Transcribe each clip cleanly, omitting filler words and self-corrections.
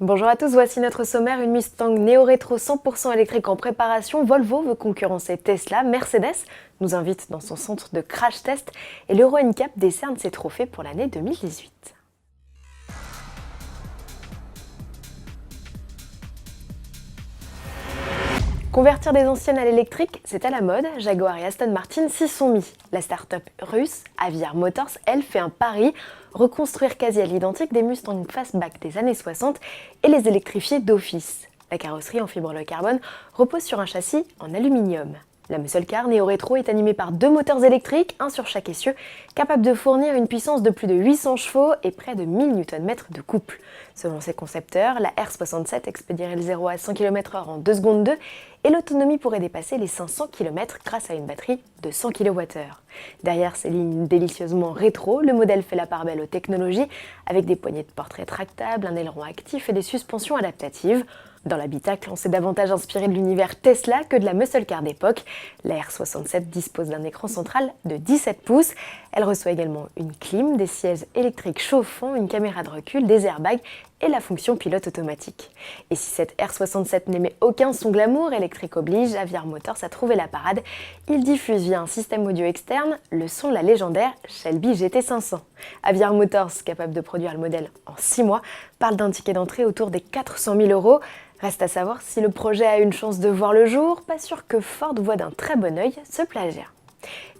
Bonjour à tous, voici notre sommaire. Une Mustang néo-rétro 100% électrique en préparation. Volvo veut concurrencer Tesla. Mercedes nous invite dans son centre de crash test. Et l'Euro NCAP décerne ses trophées pour l'année 2018. Convertir des anciennes à l'électrique, c'est à la mode. Jaguar et Aston Martin s'y sont mis. La start-up russe Aviar Motors, elle, fait un pari, reconstruire quasi à l'identique des Mustang Fastback des années 60 et les électrifier d'office. La carrosserie en fibre de carbone repose sur un châssis en aluminium. La muscle car néo-rétro est animée par deux moteurs électriques, un sur chaque essieu, capable de fournir une puissance de plus de 800 chevaux et près de 1000 Nm de couple. Selon ses concepteurs, la R67 expédierait le 0 à 100 km/h en 2 secondes 2 et l'autonomie pourrait dépasser les 500 km grâce à une batterie de 100 kWh. Derrière ces lignes délicieusement rétro, le modèle fait la part belle aux technologies avec des poignées de porte rétractables, un aileron actif et des suspensions adaptatives. Dans l'habitacle, on s'est davantage inspiré de l'univers Tesla que de la muscle car d'époque. La R67 dispose d'un écran central de 17 pouces. Elle reçoit également une clim, des sièges électriques chauffants, une caméra de recul, des airbags et la fonction pilote automatique. Et si cette R67 n'émet aucun son glamour, électrique oblige, Aviar Motors a trouvé la parade. Il diffuse via un système audio externe le son de la légendaire Shelby GT500. Aviar Motors, capable de produire le modèle en 6 mois, parle d'un ticket d'entrée autour des 400 000 €. Reste à savoir si le projet a une chance de voir le jour, pas sûr que Ford voit d'un très bon œil ce plagiat.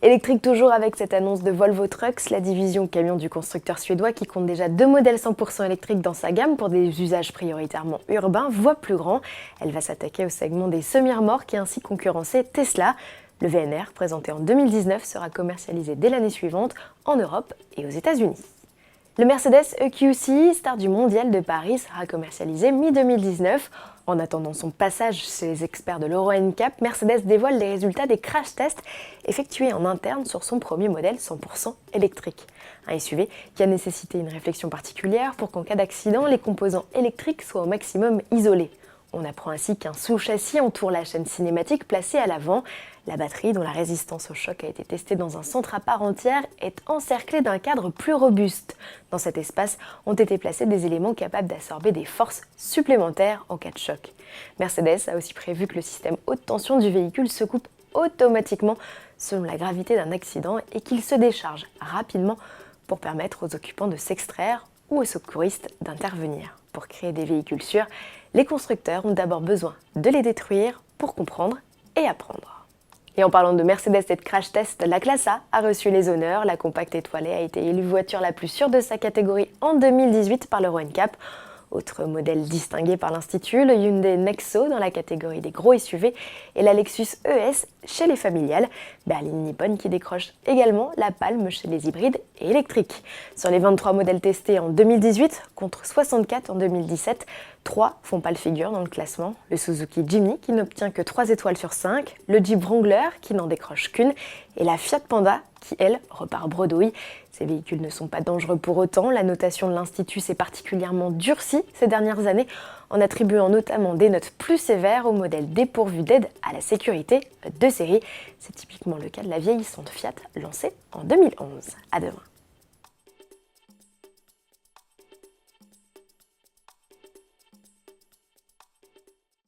Électrique toujours avec cette annonce de Volvo Trucks, la division camion du constructeur suédois qui compte déjà 2 modèles 100% électriques dans sa gamme pour des usages prioritairement urbains, voit plus grand. Elle va s'attaquer au segment des semi-remorques et ainsi concurrencer Tesla. Le VNR, présenté en 2019, sera commercialisé dès l'année suivante en Europe et aux États-Unis. Le Mercedes EQC, star du mondial de Paris, sera commercialisé mi-2019. En attendant son passage chez les experts de l'Euro NCAP, Mercedes dévoile les résultats des crash tests effectués en interne sur son premier modèle 100% électrique. Un SUV qui a nécessité une réflexion particulière pour qu'en cas d'accident, les composants électriques soient au maximum isolés. On apprend ainsi qu'un sous-châssis entoure la chaîne cinématique placée à l'avant. La batterie, dont la résistance au choc a été testée dans un centre à part entière, est encerclée d'un cadre plus robuste. Dans cet espace ont été placés des éléments capables d'absorber des forces supplémentaires en cas de choc. Mercedes a aussi prévu que le système haute tension du véhicule se coupe automatiquement selon la gravité d'un accident et qu'il se décharge rapidement pour permettre aux occupants de s'extraire ou aux secouristes d'intervenir. Pour créer des véhicules sûrs, les constructeurs ont d'abord besoin de les détruire pour comprendre et apprendre. Et en parlant de Mercedes et de crash test, la classe A reçu les honneurs. La compacte étoilée a été élue voiture la plus sûre de sa catégorie en 2018 par l'Euro NCAP. Autre modèle distingué par l'Institut, le Hyundai Nexo dans la catégorie des gros SUV et la Lexus ES chez les familiales. Berline Nippon qui décroche également la palme chez les hybrides et électriques. Sur les 23 modèles testés en 2018 contre 64 en 2017, 3 font pas le figure dans le classement. Le Suzuki Jimny qui n'obtient que 3 étoiles sur 5, le Jeep Wrangler qui n'en décroche qu'une et la Fiat Panda qui, elle, repart bredouille. Ces véhicules ne sont pas dangereux pour autant. La notation de l'Institut s'est particulièrement durcie ces dernières années en attribuant notamment des notes plus sévères aux modèles dépourvus d'aide à la sécurité de série. C'est typiquement le cas de la vieillissante Fiat lancée en 2011. À demain.